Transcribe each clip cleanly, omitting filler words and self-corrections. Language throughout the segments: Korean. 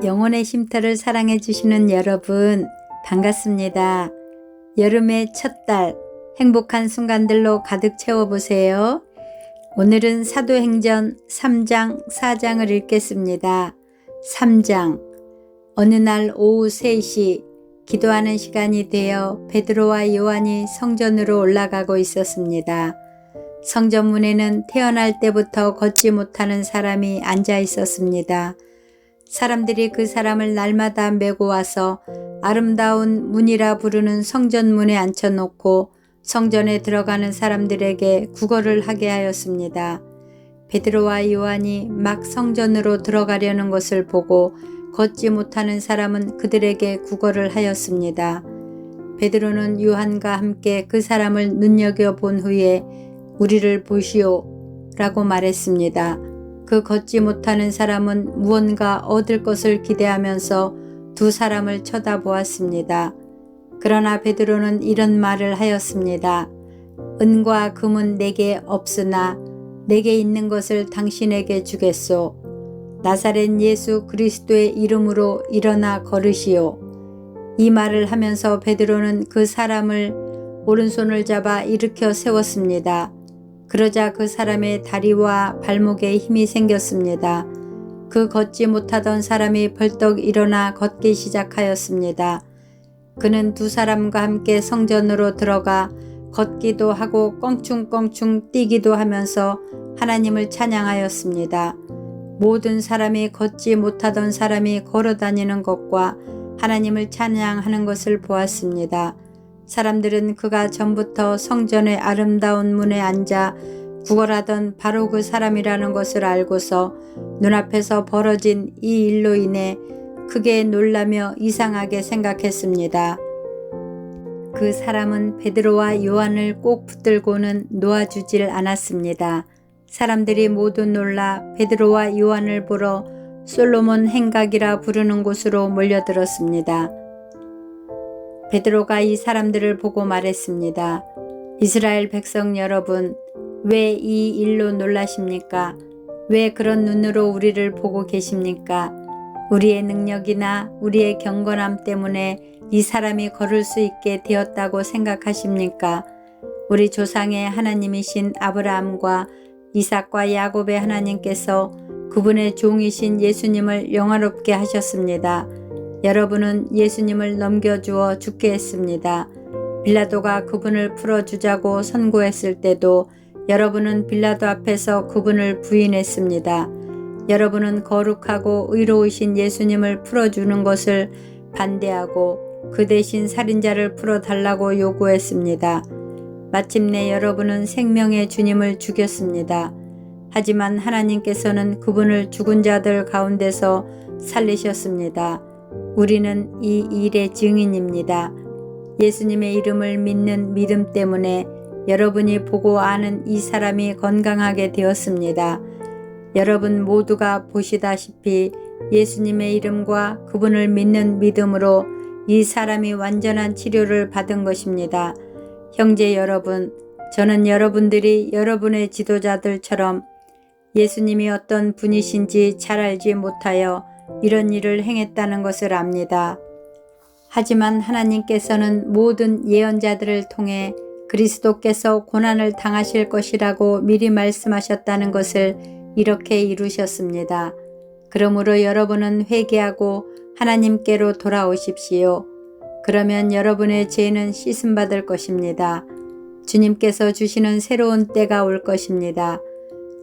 영혼의 쉼터를 사랑해 주시는 여러분 반갑습니다. 여름의 첫 달 행복한 순간들로 가득 채워보세요. 오늘은 사도행전 3장 4장을 읽겠습니다. 3장. 어느 날 오후 3시 기도하는 시간이 되어 베드로와 요한이 성전으로 올라가고 있었습니다. 성전 문에는 태어날 때부터 걷지 못하는 사람이 앉아 있었습니다. 사람들이 그 사람을 날마다 메고 와서 아름다운 문이라 부르는 성전 문에 앉혀놓고 성전에 들어가는 사람들에게 구걸을 하게 하였습니다. 베드로와 요한이 막 성전으로 들어가려는 것을 보고 걷지 못하는 사람은 그들에게 구걸을 하였습니다. 베드로는 요한과 함께 그 사람을 눈여겨본 후에 우리를 보시오 라고 말했습니다. 그 걷지 못하는 사람은 무언가 얻을 것을 기대하면서 두 사람을 쳐다보았습니다. 그러나 베드로는 이런 말을 하였습니다. 은과 금은 내게 없으나 내게 있는 것을 당신에게 주겠소. 나사렛 예수 그리스도의 이름으로 일어나 걸으시오. 이 말을 하면서 베드로는 그 사람을 오른손을 잡아 일으켜 세웠습니다. 그러자 그 사람의 다리와 발목에 힘이 생겼습니다. 그 걷지 못하던 사람이 벌떡 일어나 걷기 시작하였습니다. 그는 두 사람과 함께 성전으로 들어가 걷기도 하고 껑충껑충 뛰기도 하면서 하나님을 찬양하였습니다. 모든 사람이 걷지 못하던 사람이 걸어다니는 것과 하나님을 찬양하는 것을 보았습니다. 사람들은 그가 전부터 성전의 아름다운 문에 앉아 구걸하던 바로 그 사람이라는 것을 알고서 눈앞에서 벌어진 이 일로 인해 크게 놀라며 이상하게 생각했습니다. 그 사람은 베드로와 요한을 꼭 붙들고는 놓아주질 않았습니다. 사람들이 모두 놀라 베드로와 요한을 보러 솔로몬 행각이라 부르는 곳으로 몰려들었습니다. 베드로가 이 사람들을 보고 말했습니다. 이스라엘 백성 여러분, 왜 이 일로 놀라십니까? 왜 그런 눈으로 우리를 보고 계십니까? 우리의 능력이나 우리의 경건함 때문에 이 사람이 걸을 수 있게 되었다고 생각하십니까? 우리 조상의 하나님이신 아브라함과 이삭과 야곱의 하나님께서 그분의 종이신 예수님을 영화롭게 하셨습니다. 여러분은 예수님을 넘겨주어 죽게 했습니다. 빌라도가 그분을 풀어주자고 선고했을 때도 여러분은 빌라도 앞에서 그분을 부인했습니다. 여러분은 거룩하고 의로우신 예수님을 풀어주는 것을 반대하고 그 대신 살인자를 풀어달라고 요구했습니다. 마침내 여러분은 생명의 주님을 죽였습니다. 하지만 하나님께서는 그분을 죽은 자들 가운데서 살리셨습니다. 우리는 이 일의 증인입니다. 예수님의 이름을 믿는 믿음 때문에 여러분이 보고 아는 이 사람이 건강하게 되었습니다. 여러분 모두가 보시다시피 예수님의 이름과 그분을 믿는 믿음으로 이 사람이 완전한 치료를 받은 것입니다. 형제 여러분, 저는 여러분들이 여러분의 지도자들처럼 예수님이 어떤 분이신지 잘 알지 못하여 이런 일을 행했다는 것을 압니다. 하지만 하나님께서는 모든 예언자들을 통해 그리스도께서 고난을 당하실 것이라고 미리 말씀하셨다는 것을 이렇게 이루셨습니다. 그러므로 여러분은 회개하고 하나님께로 돌아오십시오. 그러면 여러분의 죄는 씻음받을 것입니다. 주님께서 주시는 새로운 때가 올 것입니다.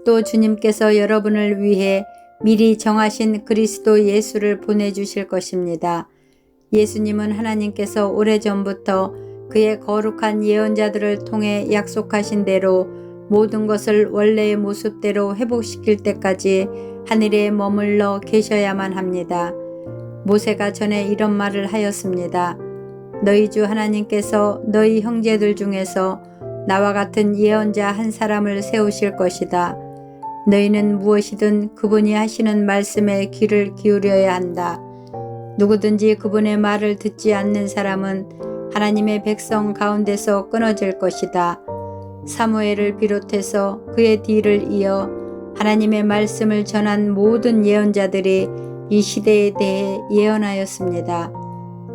또 주님께서 여러분을 위해 미리 정하신 그리스도 예수를 보내주실 것입니다. 예수님은 하나님께서 오래전부터 그의 거룩한 예언자들을 통해 약속하신 대로 모든 것을 원래의 모습대로 회복시킬 때까지 하늘에 머물러 계셔야만 합니다. 모세가 전에 이런 말을 하였습니다. 너희 주 하나님께서 너희 형제들 중에서 나와 같은 예언자 한 사람을 세우실 것이다. 너희는 무엇이든 그분이 하시는 말씀에 귀를 기울여야 한다. 누구든지 그분의 말을 듣지 않는 사람은 하나님의 백성 가운데서 끊어질 것이다. 사무엘을 비롯해서 그의 뒤를 이어 하나님의 말씀을 전한 모든 예언자들이 이 시대에 대해 예언하였습니다.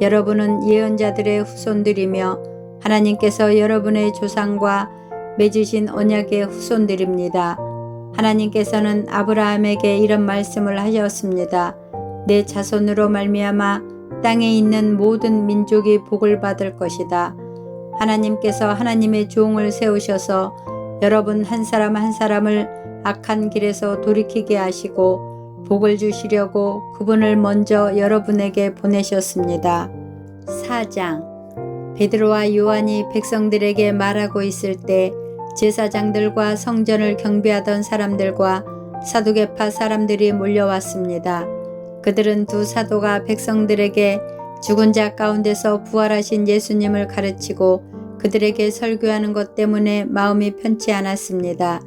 여러분은 예언자들의 후손들이며 하나님께서 여러분의 조상과 맺으신 언약의 후손들입니다. 하나님께서는 아브라함에게 이런 말씀을 하셨습니다. 내 자손으로 말미암아 땅에 있는 모든 민족이 복을 받을 것이다. 하나님께서 하나님의 종을 세우셔서 여러분 한 사람 한 사람을 악한 길에서 돌이키게 하시고 복을 주시려고 그분을 먼저 여러분에게 보내셨습니다. 4장. 베드로와 요한이 백성들에게 말하고 있을 때 제사장들과 성전을 경비하던 사람들과 사두개파 사람들이 몰려왔습니다. 그들은 두 사도가 백성들에게 죽은 자 가운데서 부활하신 예수님을 가르치고 그들에게 설교하는 것 때문에 마음이 편치 않았습니다.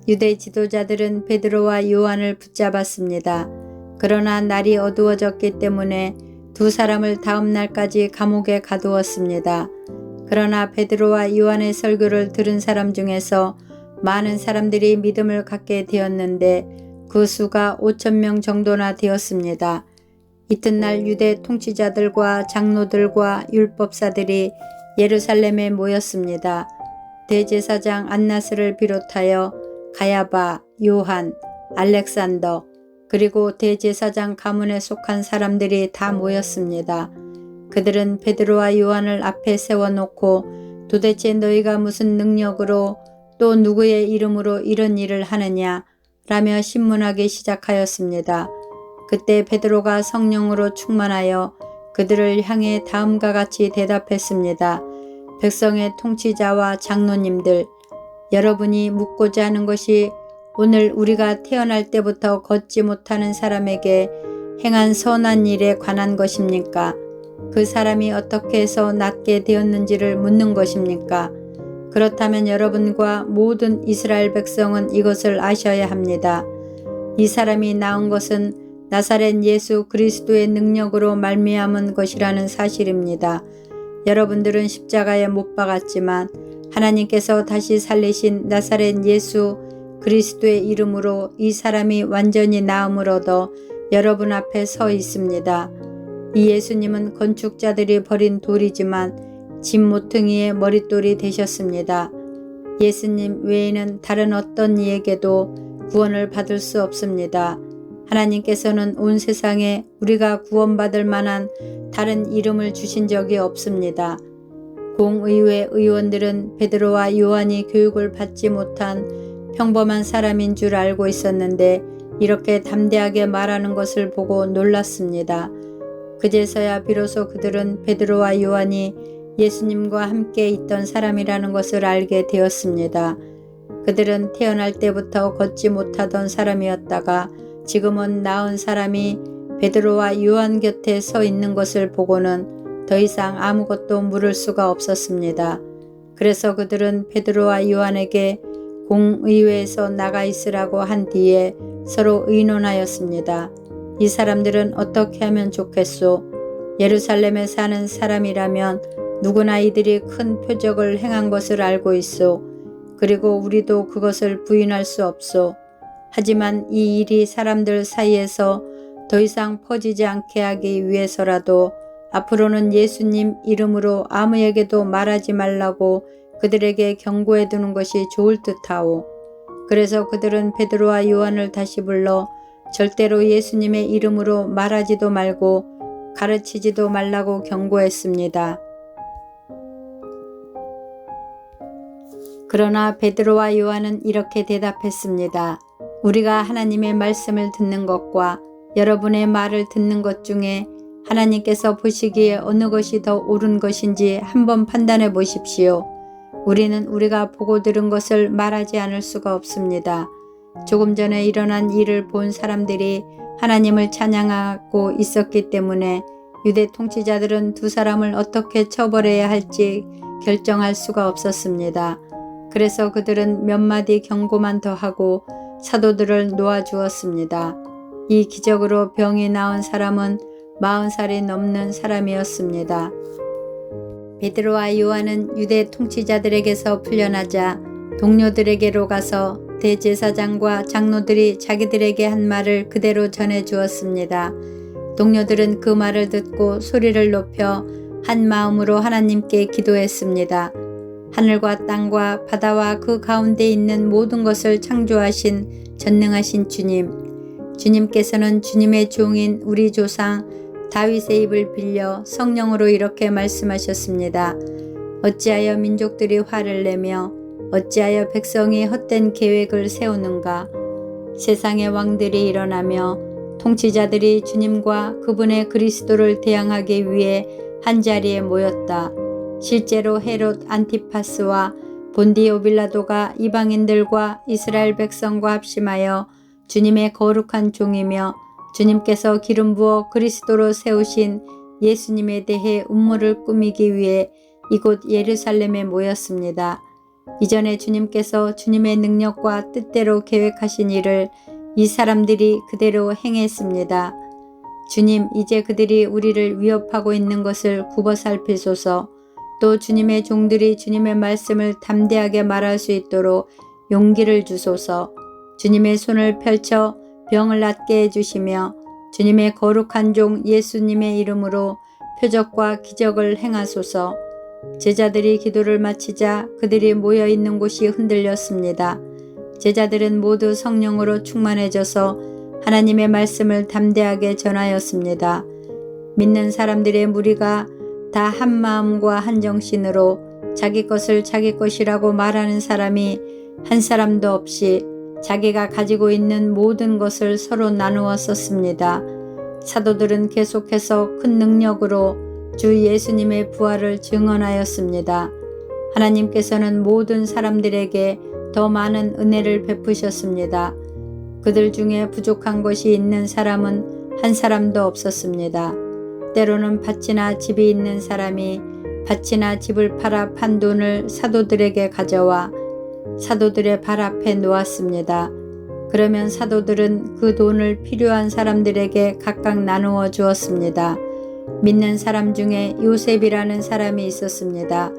유대 지도자들은 베드로와 요한을 붙잡았습니다. 그러나 날이 어두워졌기 때문에 두 사람을 다음 날까지 감옥에 가두었습니다. 그러나 베드로와 요한의 설교를 들은 사람 중에서 많은 사람들이 믿음을 갖게 되었는데 그 수가 5,000명 정도나 되었습니다. 이튿날 유대 통치자들과 장로들과 율법사들이 예루살렘에 모였습니다. 대제사장 안나스를 비롯하여 가야바, 요한, 알렉산더, 그리고 대제사장 가문에 속한 사람들이 다 모였습니다. 그들은 베드로와 요한을 앞에 세워놓고 도대체 너희가 무슨 능력으로 또 누구의 이름으로 이런 일을 하느냐 라며 신문하기 시작하였습니다. 그때 베드로가 성령으로 충만하여 그들을 향해 다음과 같이 대답했습니다. 백성의 통치자와 장로님들, 여러분이 묻고자 하는 것이 오늘 우리가 태어날 때부터 걷지 못하는 사람에게 행한 선한 일에 관한 것입니까? 그 사람이 어떻게 해서 낫게 되었는지를 묻는 것입니까? 그렇다면 여러분과 모든 이스라엘 백성은 이것을 아셔야 합니다. 이 사람이 나온 것은 나사렛 예수 그리스도의 능력으로 말미암은 것이라는 사실입니다. 여러분들은 십자가에 못 박았지만 하나님께서 다시 살리신 나사렛 예수 그리스도의 이름으로 이 사람이 완전히 나음을 얻어 여러분 앞에 서 있습니다. 이 예수님은 건축자들이 버린 돌이지만 집 모퉁이의 머릿돌이 되셨습니다. 예수님 외에는 다른 어떤 이에게도 구원을 받을 수 없습니다. 하나님께서는 온 세상에 우리가 구원받을 만한 다른 이름을 주신 적이 없습니다. 공의회 의원들은 베드로와 요한이 교육을 받지 못한 평범한 사람인 줄 알고 있었는데 이렇게 담대하게 말하는 것을 보고 놀랐습니다. 그제서야 비로소 그들은 베드로와 요한이 예수님과 함께 있던 사람이라는 것을 알게 되었습니다. 그들은 태어날 때부터 걷지 못하던 사람이었다가 지금은 나은 사람이 베드로와 요한 곁에 서 있는 것을 보고는 더 이상 아무것도 물을 수가 없었습니다. 그래서 그들은 베드로와 요한에게 공의회에서 나가 있으라고 한 뒤에 서로 의논하였습니다. 이 사람들은 어떻게 하면 좋겠소? 예루살렘에 사는 사람이라면 누구나 이들이 큰 표적을 행한 것을 알고 있소. 그리고 우리도 그것을 부인할 수 없소. 하지만 이 일이 사람들 사이에서 더 이상 퍼지지 않게 하기 위해서라도 앞으로는 예수님 이름으로 아무에게도 말하지 말라고 그들에게 경고해 두는 것이 좋을 듯하오. 그래서 그들은 베드로와 요한을 다시 불러 절대로 예수님의 이름으로 말하지도 말고 가르치지도 말라고 경고했습니다. 그러나 베드로와 요한은 이렇게 대답했습니다. 우리가 하나님의 말씀을 듣는 것과 여러분의 말을 듣는 것 중에 하나님께서 보시기에 어느 것이 더 옳은 것인지 한번 판단해 보십시오. 우리는 우리가 보고 들은 것을 말하지 않을 수가 없습니다. 조금 전에 일어난 일을 본 사람들이 하나님을 찬양하고 있었기 때문에 유대 통치자들은 두 사람을 어떻게 처벌해야 할지 결정할 수가 없었습니다. 그래서 그들은 몇 마디 경고만 더 하고 사도들을 놓아주었습니다. 이 기적으로 병이 나은 사람은 40살이 넘는 사람이었습니다. 베드로와 요한은 유대 통치자들에게서 풀려나자 동료들에게로 가서 대제사장과 장로들이 자기들에게 한 말을 그대로 전해 주었습니다. 동료들은 그 말을 듣고 소리를 높여 한 마음으로 하나님께 기도했습니다. 하늘과 땅과 바다와 그 가운데 있는 모든 것을 창조하신 전능하신 주님, 주님께서는 주님의 종인 우리 조상 다윗의 입을 빌려 성령으로 이렇게 말씀하셨습니다. 어찌하여 민족들이 화를 내며 어찌하여 백성이 헛된 계획을 세우는가. 세상의 왕들이 일어나며 통치자들이 주님과 그분의 그리스도를 대항하기 위해 한자리에 모였다. 실제로 헤롯 안티파스와 본디오 빌라도가 이방인들과 이스라엘 백성과 합심하여 주님의 거룩한 종이며 주님께서 기름 부어 그리스도로 세우신 예수님에 대해 음모를 꾸미기 위해 이곳 예루살렘에 모였습니다. 이전에 주님께서 주님의 능력과 뜻대로 계획하신 일을 이 사람들이 그대로 행했습니다. 주님, 이제 그들이 우리를 위협하고 있는 것을 굽어 살피소서. 또 주님의 종들이 주님의 말씀을 담대하게 말할 수 있도록 용기를 주소서. 주님의 손을 펼쳐 병을 낫게 해주시며 주님의 거룩한 종 예수님의 이름으로 표적과 기적을 행하소서. 제자들이 기도를 마치자 그들이 모여있는 곳이 흔들렸습니다. 제자들은 모두 성령으로 충만해져서 하나님의 말씀을 담대하게 전하였습니다. 믿는 사람들의 무리가 다 한 마음과 한 정신으로 자기 것을 자기 것이라고 말하는 사람이 한 사람도 없이 자기가 가지고 있는 모든 것을 서로 나누어 썼습니다. 사도들은 계속해서 큰 능력으로 주 예수님의 부활을 증언하였습니다. 하나님께서는 모든 사람들에게 더 많은 은혜를 베푸셨습니다. 그들 중에 부족한 것이 있는 사람은 한 사람도 없었습니다. 때로는 밭이나 집이 있는 사람이 밭이나 집을 팔아 판 돈을 사도들에게 가져와 사도들의 발 앞에 놓았습니다. 그러면 사도들은 그 돈을 필요한 사람들에게 각각 나누어 주었습니다. 믿는 사람 중에 요셉이라는 사람이 있었습니다.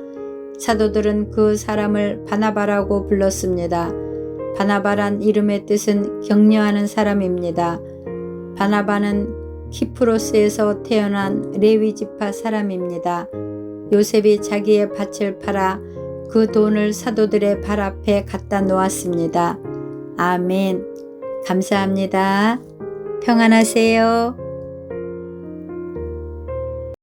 사도들은 그 사람을 바나바라고 불렀습니다. 바나바란 이름의 뜻은 격려하는 사람입니다. 바나바는 키프로스에서 태어난 레위 지파 사람입니다. 요셉이 자기의 밭을 팔아 그 돈을 사도들의 발 앞에 갖다 놓았습니다. 아멘. 감사합니다. 평안하세요.